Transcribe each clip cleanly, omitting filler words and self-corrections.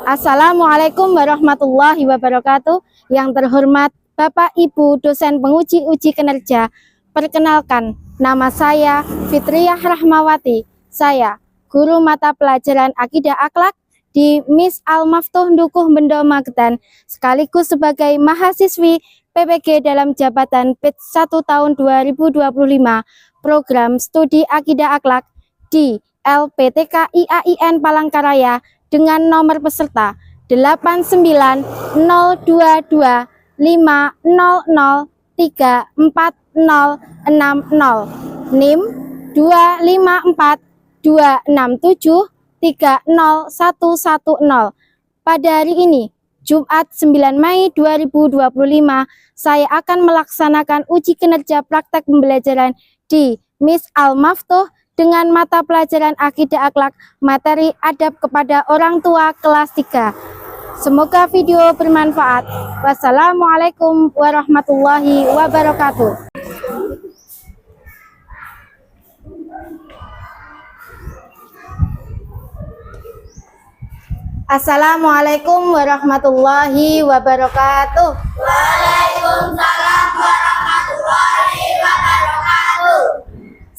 Assalamualaikum warahmatullahi wabarakatuh. Yang terhormat Bapak Ibu dosen penguji uji kinerja, perkenalkan nama saya Fitriyah Rahmawati. Saya guru mata pelajaran Akidah Akhlak di Miss Al-Maftuh Dukuh Bendo Magetan, sekaligus sebagai mahasiswi PPG dalam jabatan PIT 1 tahun 2025 program studi Akidah Akhlak di LPTK IAIN Palangkaraya dengan nomor peserta 89220503460, NIM 2542673010. Pada hari ini, Jumat 9 Mei 2025, saya akan melaksanakan uji kinerja praktek pembelajaran di Miss Al-Maftuh dengan mata pelajaran Akidah Akhlak materi adab kepada orang tua kelas 3. Semoga video bermanfaat. Wassalamualaikum warahmatullahi wabarakatuh. Assalamualaikum warahmatullahi wabarakatuh. Waalaikumsalam warahmatullahi wabarakatuh.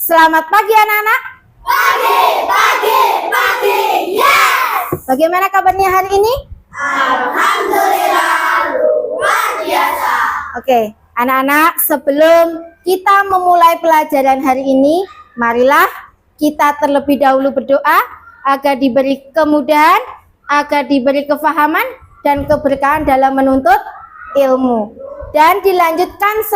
Selamat pagi anak-anak. Pagi, yes. Bagaimana kabarnya hari ini? Alhamdulillah, luar biasa. Oke, anak-anak, sebelum kita memulai pelajaran hari ini, marilah kita terlebih dahulu berdoa agar diberi kemudahan, agar diberi kefahaman dan keberkahan dalam menuntut ilmu. Dan dilanjutkan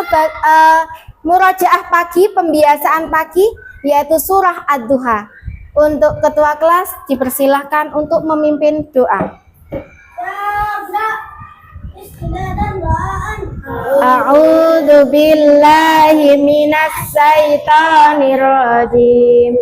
murojaah pagi, pembiasaan pagi, yaitu surah Ad-Duha. Untuk ketua kelas dipersilahkan untuk memimpin doa. A'udzu billahi minas syaitonir rajim.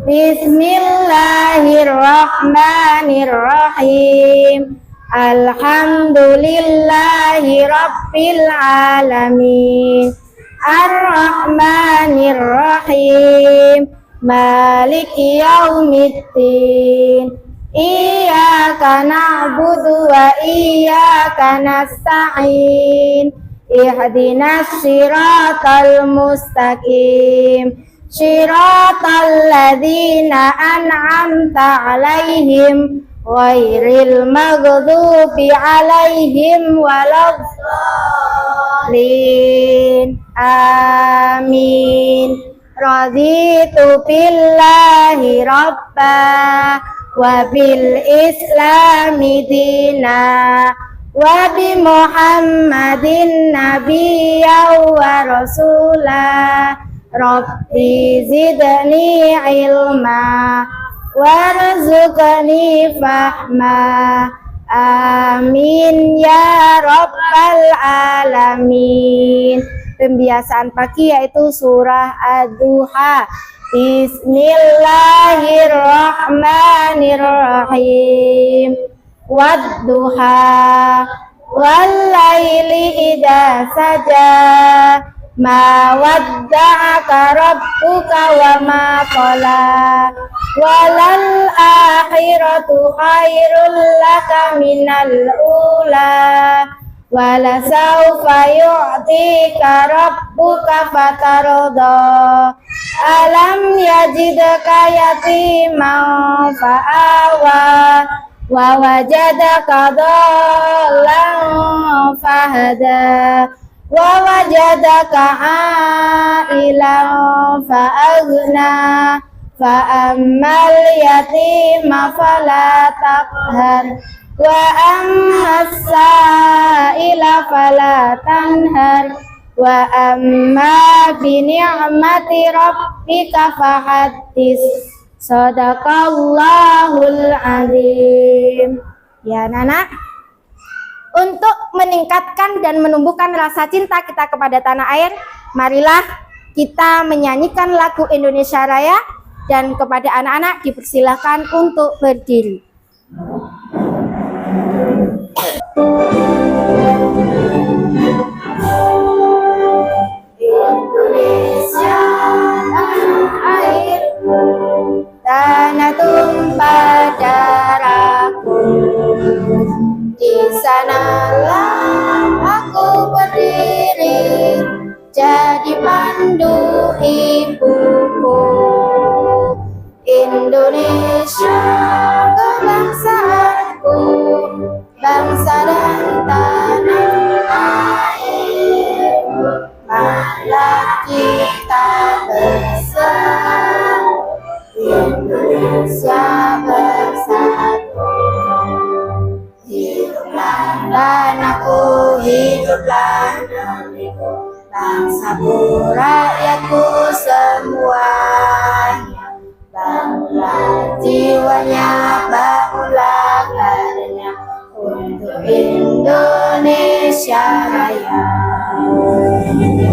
Bismillahirrahmanirrahim. Alhamdulillahi rabbil alamin. Ar-Rahmanir-Rahim. Maliki yaumiddin. Iyyaka na'budu wa iyyaka nasta'in. Ihdinas siratal mustaqim. Siratal ladzina an'amta 'alaihim ghairil maghdubi 'alaihim waladdallin. Amin. Raditu billahi rabba wa bil islami dina wa bi Muhammadin nabiyya wa rasula. Rabbi zidni ilma warzuqni fahma. Amin ya rabbal alamin. Pembiasaan pagi yaitu surah Ad-Duha. Bismillahirrahmanirrahim. Wad-duha wal-laili idza saja. Ma wadda'aka rabbuka wa ma qala. Walal akhiratu khairul laka minal ula. Wala sawfa yu'tika rabbuka fatarda. Alam yajidka yatiman fa'awa. Wa wajadaka dhallan fahada. Wa wajadaka a'ilan fa'aghna. Fa'ammal yatima fala taqhar. Wa ammas sa'ila fala tanhar. Wa amma bi ni'mati rabbika fahaddis. Shadaqallahul azim. Ya anak-anak, untuk meningkatkan dan menumbuhkan rasa cinta kita kepada tanah air, marilah kita menyanyikan lagu Indonesia Raya, dan kepada anak-anak dipersilahkan untuk berdiri. Indonesia tanah airku, tanah tumpah darahku. Indonesia kebangsaanku, bangsa dan tanah airku, marilah kita bersatu, Indonesia bersatu. Hiduplah tanahku, hiduplah negeriku, bangsaku, rakyatku semuanya. Bangunlah jiwanya, bangunlah kadernya untuk Indonesia Raya.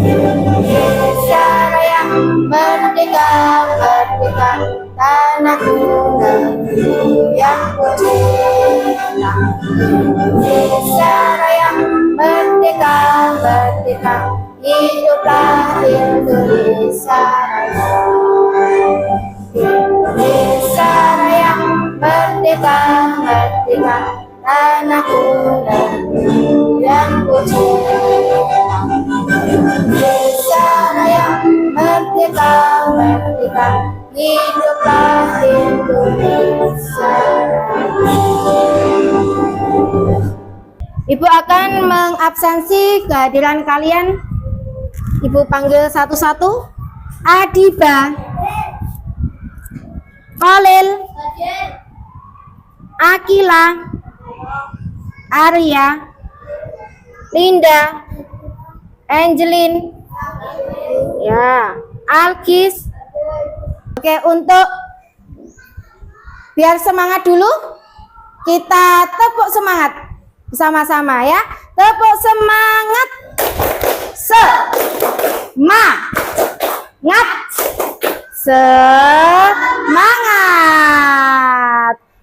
Indonesia Raya, merdeka, merdeka, tanahku, negeriku yang ku cinta. Indonesia Raya, merdeka, merdeka, hiduplah Indonesia Raya. Indonesia Raya, merdeka, merdeka, tanahku, negeriku yang ku cinta. Indonesia Raya, merdeka, merdeka, hiduplah Indonesia Raya. Ibu akan mengabsensi kehadiran kalian. Ibu panggil satu-satu. Adiba, Khalil, Akila, Arya, Linda, Angelin, ya, Alkis. Oke, untuk biar semangat dulu, kita tepuk semangat bersama-sama ya. Tepuk semangat. Semangat.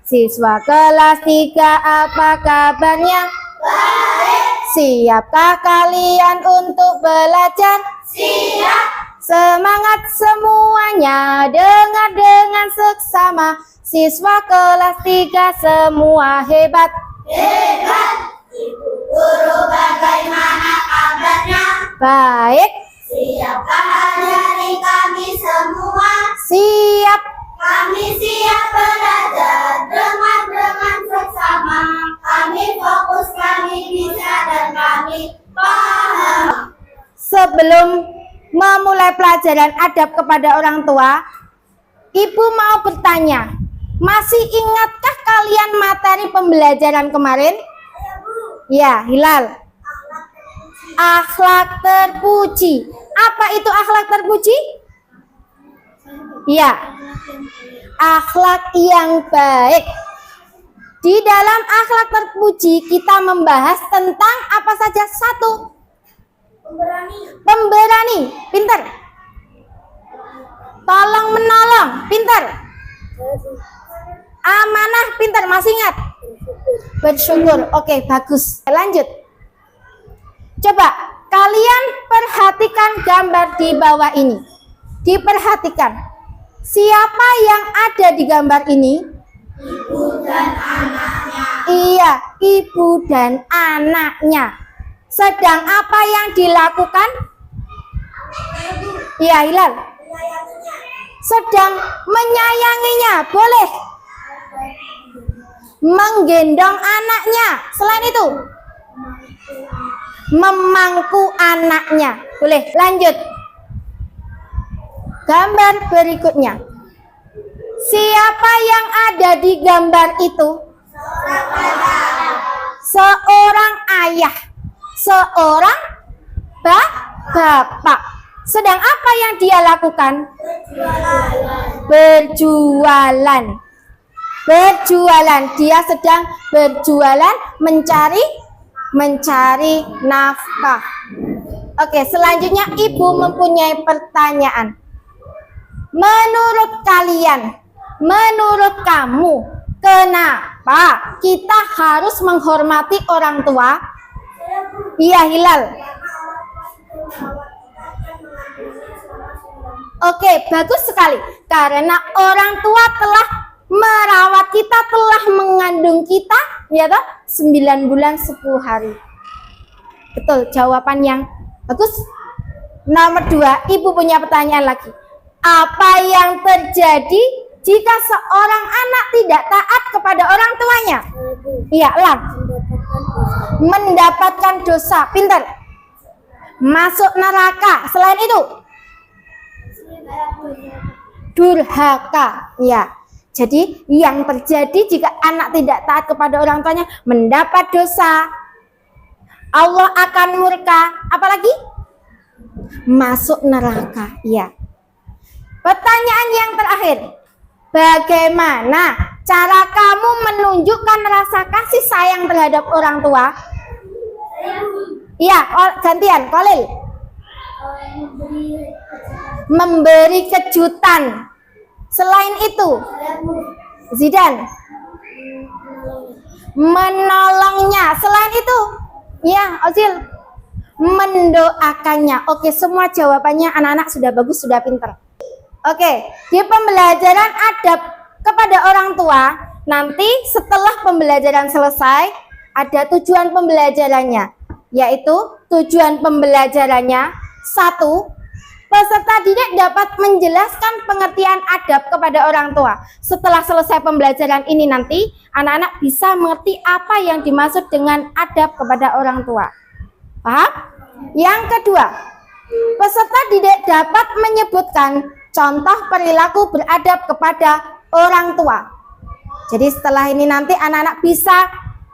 Siswa kelas 3, apa kabarnya? Baik. Siapkah kalian untuk belajar? Siap. Semangat semuanya, dengar dengan seksama. Siswa kelas 3 semua hebat. Hebat. Ibu guru bagaimana kabarnya? Baik. Siapkah hari kami semua? Siap. Kami siap belajar dengan seksama. Kami fokus, kami bisa, dan kami paham. Sebelum memulai pelajaran adab kepada orang tua, Ibu mau bertanya, masih ingatkah kalian materi pembelajaran kemarin? Ya, Hilal. Akhlak terpuji. Apa itu akhlak terpuji? Ya, akhlak yang baik. Di dalam akhlak terpuji kita membahas tentang apa saja? Satu, pemberani, pintar. Tolong menolong, pintar. Amanah, pintar, masih ingat? Bersyukur. Oke, bagus. Lanjut. Coba kalian perhatikan gambar di bawah ini. Diperhatikan. Siapa yang ada di gambar ini? Ibu dan anaknya. Iya, ibu dan anaknya. Sedang apa yang dilakukan? Iya, Hilal. Sedang menyayanginya. Boleh. Menggendong anaknya. Selain itu, memangku anaknya. Boleh. Lanjut. Gambar berikutnya. Siapa yang ada di gambar itu? Seorang ayah. Seorang bapak. Sedang apa yang dia lakukan? Berjualan. Berjualan. Dia sedang berjualan, mencari nafkah. Oke, selanjutnya ibu mempunyai pertanyaan. Menurut kalian, menurut kamu, kenapa kita harus menghormati orang tua? Iya, Hilal. Oke, bagus sekali. Karena orang tua telah merawat kita, telah mengandung kita, ya toh, 9 bulan 10 hari. Betul, jawaban yang bagus. Nomor 2, ibu punya pertanyaan lagi. Apa yang terjadi jika seorang anak tidak taat kepada orang tuanya? Iya, Lang. Mendapatkan dosa. Pintar. Masuk neraka. Selain itu, durhaka. Ya. Jadi yang terjadi jika anak tidak taat kepada orang tuanya, mendapat dosa, Allah akan murka. Apalagi? Masuk neraka. Ya. Pertanyaan yang terakhir, bagaimana cara kamu menunjukkan rasa kasih sayang terhadap orang tua? Iya, gantian, Kolil. Memberi kejutan. Selain itu, Zidan. Menolongnya. Selain itu, ya, Ozil. Mendoakannya. Oke, semua jawabannya anak-anak sudah bagus, sudah pinter. Oke, di pembelajaran adab kepada orang tua, nanti setelah pembelajaran selesai, ada tujuan pembelajarannya, yaitu tujuan pembelajarannya 1. Peserta didik dapat menjelaskan pengertian adab kepada orang tua. Setelah selesai pembelajaran ini nanti, anak-anak bisa mengerti apa yang dimaksud dengan adab kepada orang tua. Paham? Yang kedua, peserta didik dapat menyebutkan contoh perilaku beradab kepada orang tua. Jadi setelah ini nanti anak-anak bisa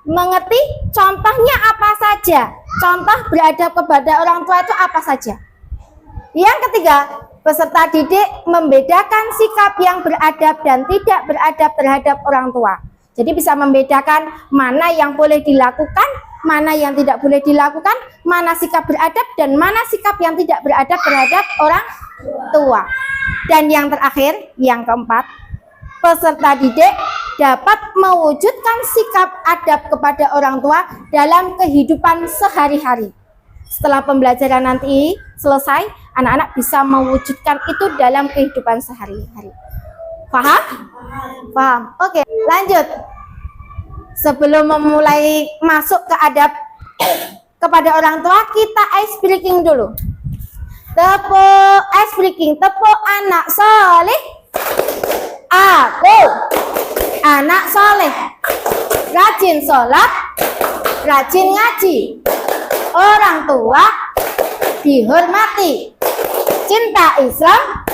mengerti contohnya apa saja. Contoh beradab kepada orang tua itu apa saja. Yang ketiga, peserta didik membedakan sikap yang beradab dan tidak beradab terhadap orang tua. Jadi bisa membedakan mana yang boleh dilakukan, mana yang tidak boleh dilakukan, mana sikap beradab dan mana sikap yang tidak beradab terhadap orang tua. Dan yang terakhir, yang keempat, peserta didik dapat mewujudkan sikap adab kepada orang tua dalam kehidupan sehari-hari. Setelah pembelajaran nanti selesai, anak-anak bisa mewujudkan itu dalam kehidupan sehari-hari. Paham? Paham. Oke, lanjut. Sebelum memulai masuk ke adab kepada orang tua, kita ice breaking dulu. Tepuk ice breaking, tepuk anak soleh. Aku anak soleh, rajin sholat, rajin ngaji. Orang tua dihormati, cinta Islam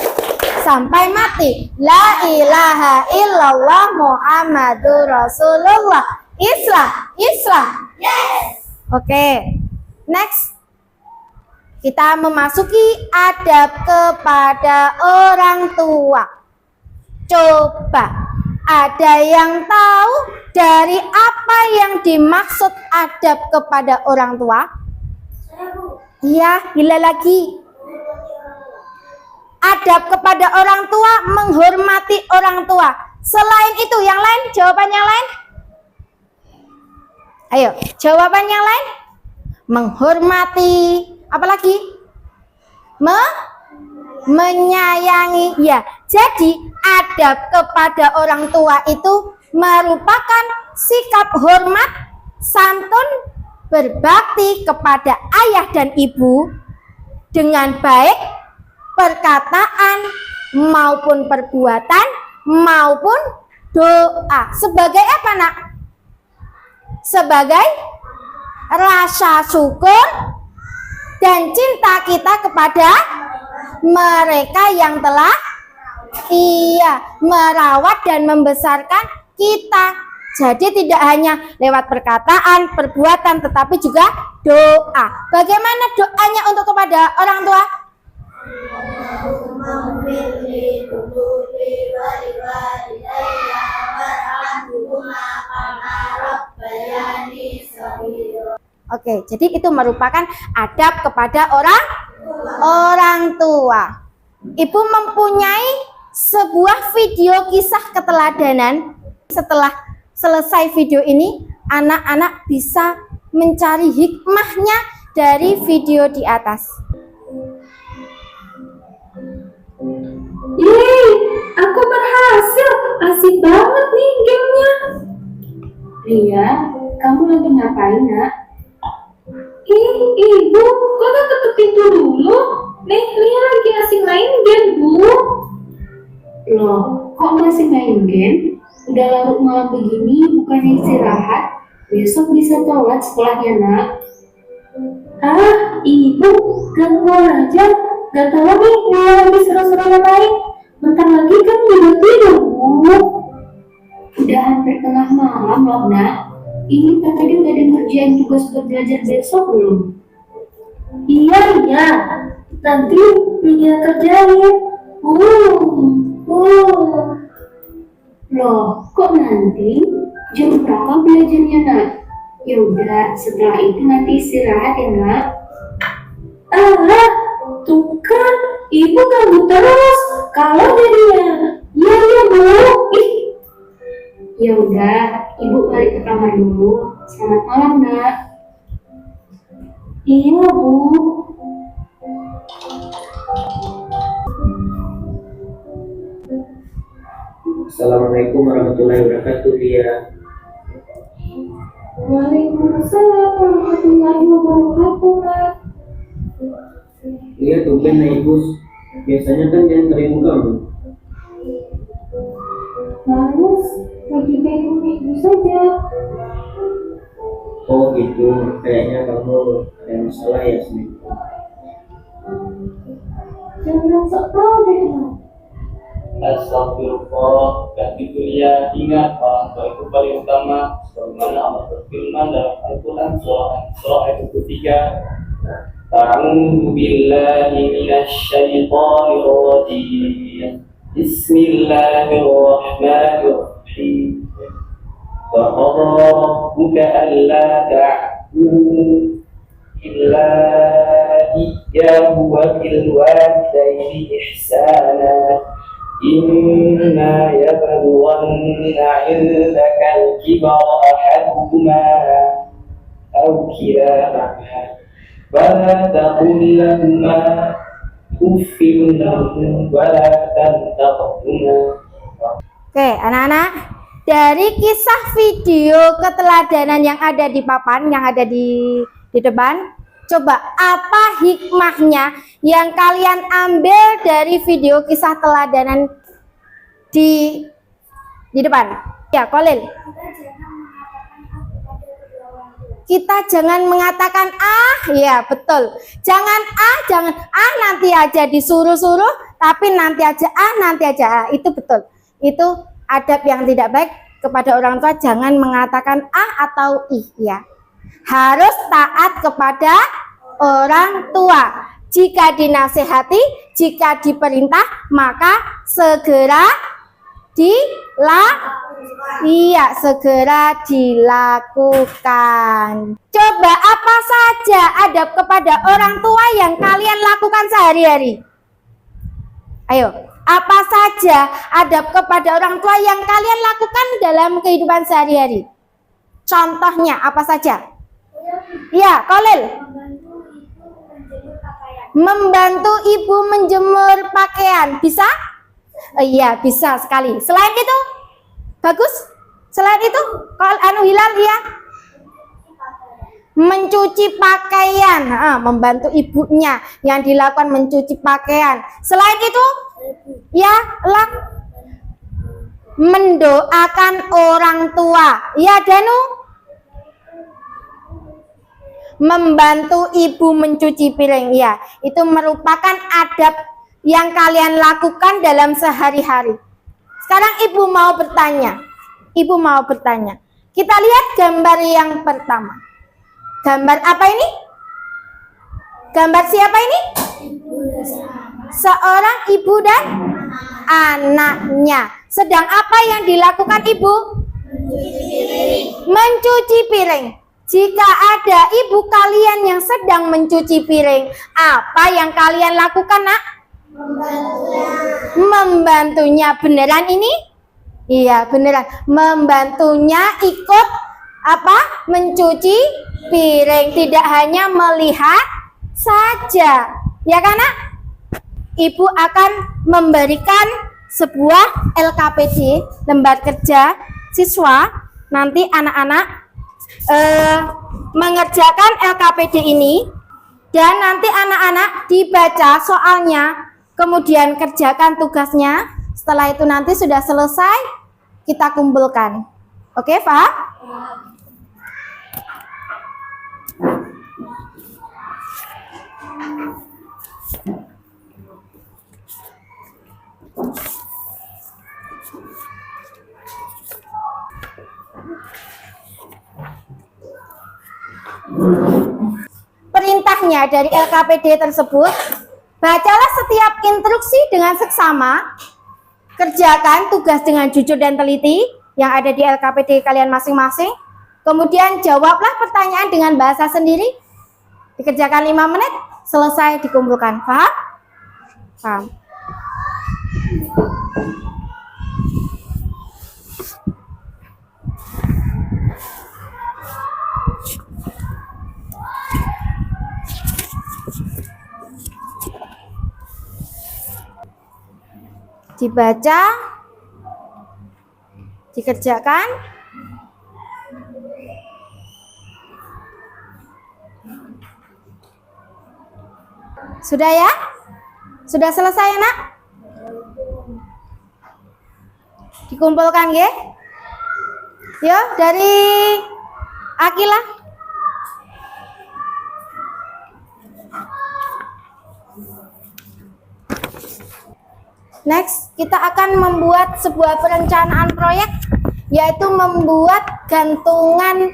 sampai mati. La ilaha illallah Muhammadur Rasulullah. Islam. Yes. Oke. Next. Kita memasuki adab kepada orang tua. Coba, ada yang tahu dari apa yang dimaksud adab kepada orang tua? Iya, gila lagi. Adab kepada orang tua, menghormati orang tua. Selain itu, yang lain, jawaban yang lain? Ayo, jawaban yang lain? Menghormati, apalagi? Menyayangi. Ya, jadi adab kepada orang tua itu merupakan sikap hormat, santun, berbakti kepada ayah dan ibu dengan baik, perkataan maupun perbuatan maupun doa. Sebagai apa, Nak? Sebagai rasa syukur dan cinta kita kepada mereka yang telah merawat dan membesarkan kita. Jadi tidak hanya lewat perkataan, perbuatan, tetapi juga doa. Bagaimana doanya untuk kepada orang tua? Oke, jadi itu merupakan adab kepada orang tua. Ibu mempunyai sebuah video kisah keteladanan. Setelah selesai video ini, anak-anak bisa mencari hikmahnya dari video di atas. Yeay, aku berhasil. Asik banget nih gamenya. Ria, kamu lagi ngapain, Nak? Ibu, kok gak ketuk pintu dulu? Nih, Ria lagi asik main game, Bu. Loh, kok masih main game? Udah larut malam begini, bukannya istirahat? Besok bisa telat sekolahnya, nak. Ah, ibu, ganggu aja. Gak tahu nih, mau lagi seru-seru yang lain. Bentar lagi kan udah tidur, Bu. Udah hampir tengah malam loh, nak. Ini tadi udah ada ngerjain tugas buat belajar besok belum? Iya, iya. Nanti Mia kerjain. Loh, kok nanti? Jam berapa belajarnya, nak? Ya udah, setelah itu nanti istirahat ya, nak. Ah, tuh kan, ibu ganggu terus. Kalau jadinya, iya Bu. Ih, ya udah, ibu balik ke kamar dulu. Selamat malam, nak. Iya, Bu. Assalamualaikum warahmatullahi wabarakatuh, Lia. Waalaikumsalam warahmatullahi wabarakatuh, nak. Lia tumben naik bus. Biasanya kan dia terima kamu. Harus lagi pengen ibu saja. Oh gitu, kayaknya kamu ada masalah ya sih. Jangan sok tahu deh, nak. Astagfirullah, dan itu dia ingat orang tua itu paling utama. Sebagaimana Allah berfirman dalam Al-Quran surah ayat ketiga. A'udzu billahi minasyaitonir rajim. Bismillahirrahmanirrahim. Wa qadara rabbuka alla ta'budu illa iyyahu wa bil walidayni ihsana. إما يبلغن عندك الكبر أحدهما أو كلاهما فلا تقل لهما أف ولا تنهرهما. Oke, anak-anak, dari kisah video keteladanan yang ada di papan, yang ada di depan, coba apa hikmahnya yang kalian ambil dari video kisah teladanan di depan? Ya, Kolil. Kita jangan mengatakan ah, ya betul. Jangan nanti aja disuruh-suruh, tapi nanti aja itu betul. Itu adab yang tidak baik kepada orang tua. Jangan mengatakan ah atau ih, ya. Harus taat kepada orang tua. Jika dinasihati, jika diperintah, maka segera segera dilakukan. Coba apa saja adab kepada orang tua yang kalian lakukan sehari-hari? Ayo, apa saja adab kepada orang tua yang kalian lakukan dalam kehidupan sehari-hari? Contohnya apa saja? Ya, Kolil. Membantu ibu menjemur pakaian. Bisa? Iya, bisa sekali. Selain itu? Bagus? Selain itu? Kalau Hilal, ya? Mencuci pakaian. Membantu ibunya yang dilakukan mencuci pakaian. Selain itu? Ya, mendoakan orang tua. Ya, Danu? Membantu ibu mencuci piring, ya, itu merupakan adab yang kalian lakukan dalam sehari-hari. Sekarang ibu mau bertanya, kita lihat gambar yang pertama. Gambar apa ini? Gambar siapa ini? Seorang ibu dan anaknya. Sedang apa yang dilakukan ibu? Mencuci piring. Jika ada ibu kalian yang sedang mencuci piring, apa yang kalian lakukan, nak? Membantunya. Beneran ini? Iya, beneran. Membantunya ikut apa? Mencuci piring. Tidak hanya melihat saja. Ya kan, nak? Ibu akan memberikan sebuah LKPD, lembar kerja siswa. Nanti anak-anak mengerjakan LKPD ini, dan nanti anak-anak dibaca soalnya, kemudian kerjakan tugasnya. Setelah itu nanti sudah selesai, kita kumpulkan. Oke, Pak? Perintahnya dari LKPD tersebut, bacalah setiap instruksi dengan seksama, kerjakan tugas dengan jujur dan teliti yang ada di LKPD kalian masing-masing, kemudian jawablah pertanyaan dengan bahasa sendiri, dikerjakan 5 menit, selesai dikumpulkan. Paham? Paham. Dibaca, dikerjakan, sudah ya? Sudah selesai ya, Nak? Dikumpulkan ya? Yo, dari Akila. Next, kita akan membuat sebuah perencanaan proyek, yaitu membuat gantungan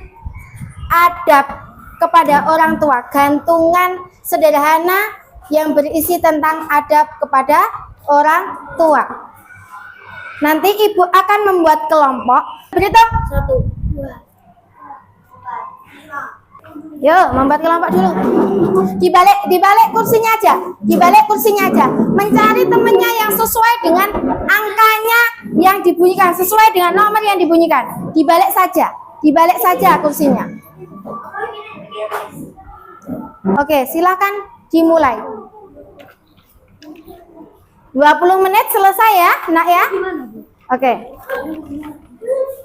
adab kepada orang tua. Gantungan sederhana yang berisi tentang adab kepada orang tua. Nanti Ibu akan membuat kelompok. Berhitung. 1, 2, 4, 5. Yuk, membuat kelompok dulu. Dibalik kursinya aja. Dibalik kursinya aja. Mencari temannya yang sesuai dengan angkanya yang dibunyikan, sesuai dengan nomor yang dibunyikan. Dibalik saja. Dibalik saja kursinya. Oke, silakan dimulai. 20 menit selesai ya, Nak ya? Oke.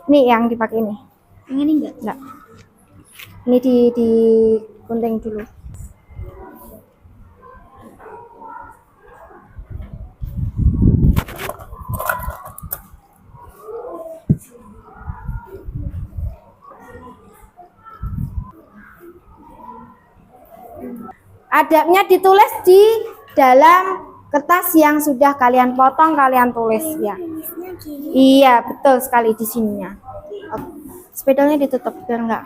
Nih yang dipakai ini. Yang ini enggak? Enggak. Ini di gunting dulu. Adabnya ditulis di dalam kertas yang sudah kalian potong, kalian tulis ya. Iya, betul sekali di sininya. Spidolnya ditutup biar enggak.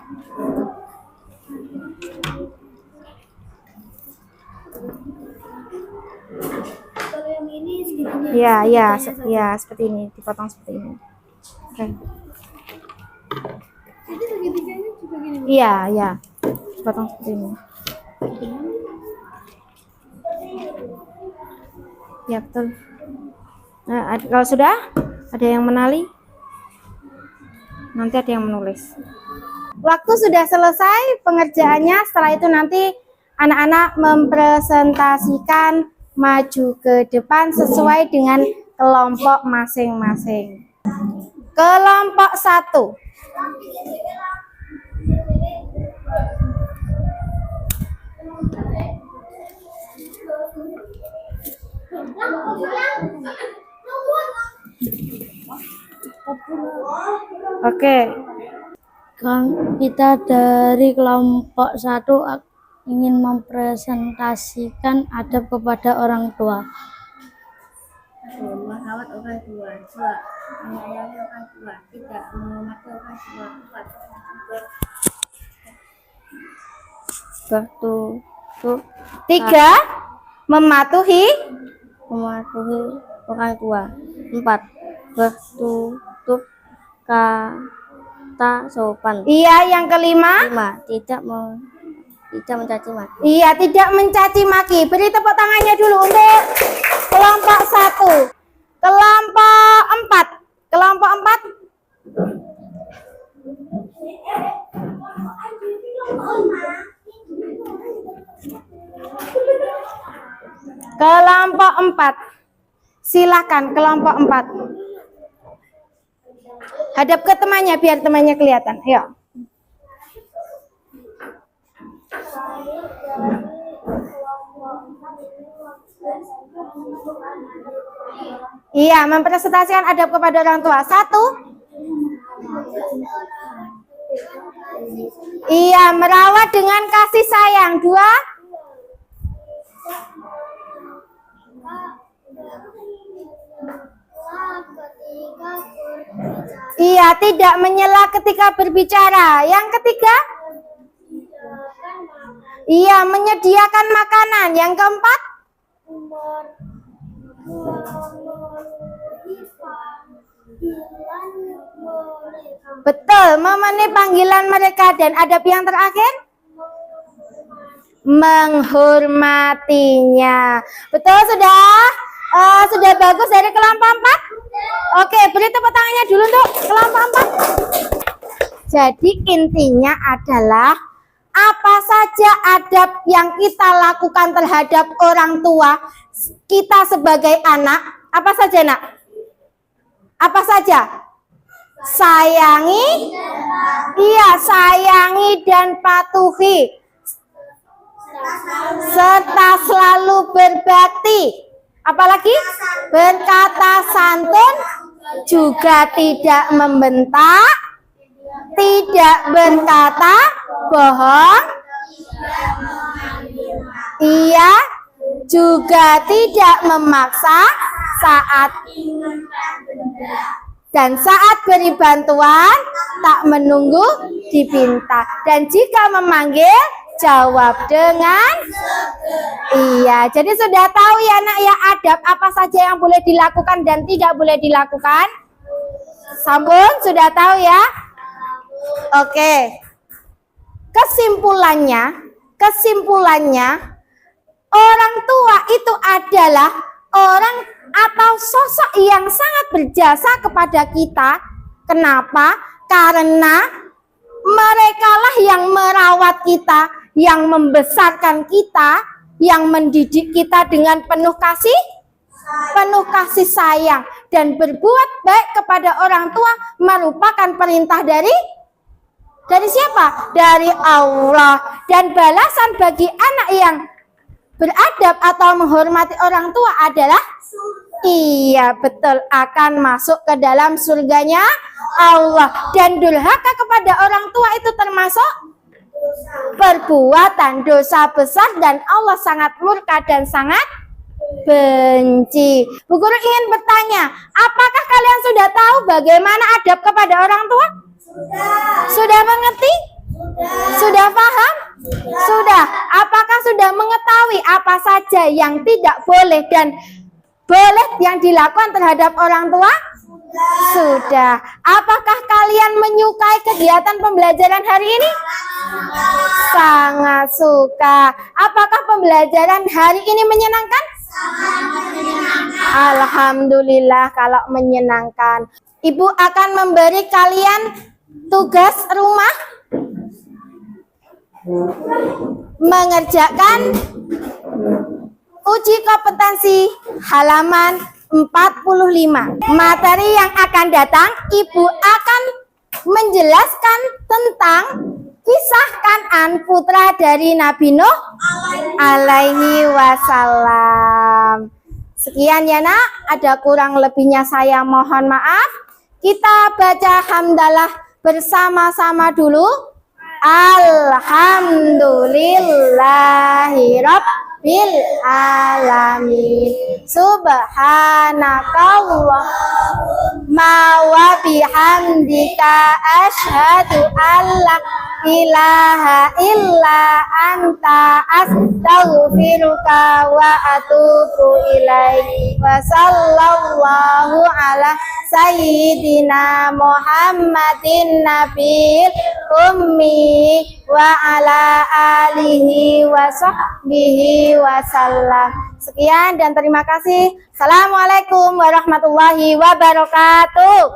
Kalau yang ini segitunya. Ya, seperti ini, dipotong seperti ini. Oke. Itu segitiganya juga gini. Iya, dipotong seperti ini. Ya, betul. Nah, kalau sudah ada yang menali, nanti ada yang menulis. Waktu sudah selesai pengerjaannya. Setelah itu nanti anak-anak mempresentasikan maju ke depan sesuai dengan kelompok masing-masing. Kelompok 1. Oke. Kita dari kelompok 1 ingin mempresentasikan adab kepada orang tua. Merawat orang tua. 2. Menyayangi orang tua. 3. Menghormati orang tua. 4. Bertutur 3. Mematuhi mematuhi orang tua. 4. Bertutur kata sopan. Iya, yang kelima. 5. Tidak mencaci maki. Iya, tidak mencaci maki. Beri tepuk tangannya dulu untuk kelompok 1. Kelompok 4. Kelompok 4. Kelompok 4. Silakan kelompok 4. Hadap ke temannya biar temannya kelihatan. Ayo. Iya, mempresentasikan adab kepada orang tua. 1. Iya, merawat dengan kasih sayang. 2. Iya, tidak menyela ketika berbicara. Yang ketiga? Iya, menyediakan makanan. Yang keempat? Betul, memenuhi panggilan mereka. Dan adab yang terakhir? Menghormatinya. Betul, sudah bagus dari kelompok 4? Oke, beri tepuk tangannya dulu untuk kelompok 4. Jadi intinya adalah apa saja adab yang kita lakukan terhadap orang tua kita sebagai anak. Apa saja, Nak? Apa saja? Sayangi, iya, sayangi dan patuhi, serta selalu berbakti. Apalagi berkata santun, juga tidak membentak, tidak berkata bohong, iya, juga tidak memaksa dan saat beri bantuan tak menunggu dipinta, dan jika memanggil jawab dengan iya. Jadi sudah tahu ya, Nak, ya, adab apa saja yang boleh dilakukan dan tidak boleh dilakukan. Sampun sudah tahu ya. Oke, kesimpulannya orang tua itu adalah orang atau sosok yang sangat berjasa kepada kita. Kenapa? Karena merekalah yang merawat kita, yang membesarkan kita, yang mendidik kita dengan penuh kasih sayang, dan berbuat baik kepada orang tua merupakan perintah dari siapa? Dari Allah. Dan balasan bagi anak yang beradab atau menghormati orang tua adalah iya, betul, akan masuk ke dalam surganya Allah. Dan durhaka kepada orang tua itu termasuk perbuatan dosa besar, dan Allah sangat murka dan sangat benci. Bu Guru ingin bertanya, apakah kalian sudah tahu bagaimana adab kepada orang tua? Sudah mengerti? Sudah paham? Sudah. Apakah sudah mengetahui apa saja yang tidak boleh dan boleh yang dilakukan terhadap orang tua? Sudah. Apakah kalian menyukai kegiatan pembelajaran hari ini? Sangat suka. Apakah pembelajaran hari ini menyenangkan? Alhamdulillah kalau menyenangkan. Ibu akan memberi kalian tugas rumah mengerjakan uji kompetensi halaman 45. Materi yang akan datang, Ibu akan menjelaskan tentang kisah Kan'an, putra dari Nabi Nuh alaihi wasallam. Sekian ya, Nak, ada kurang lebihnya saya mohon maaf. Kita baca hamdalah bersama-sama dulu. Alhamdulillahirabbil alamin. Subhanakallahumma wa bihamdika asyhadu alla ilaha illa anta astaghfiruka wa atubu ilaik. Wa sallallahu ala sayyidina Muhammadin nabil ummi wa ala alihi wa sahbihi wasallam. Sekian dan terima kasih. Assalamualaikum warahmatullahi wabarakatuh.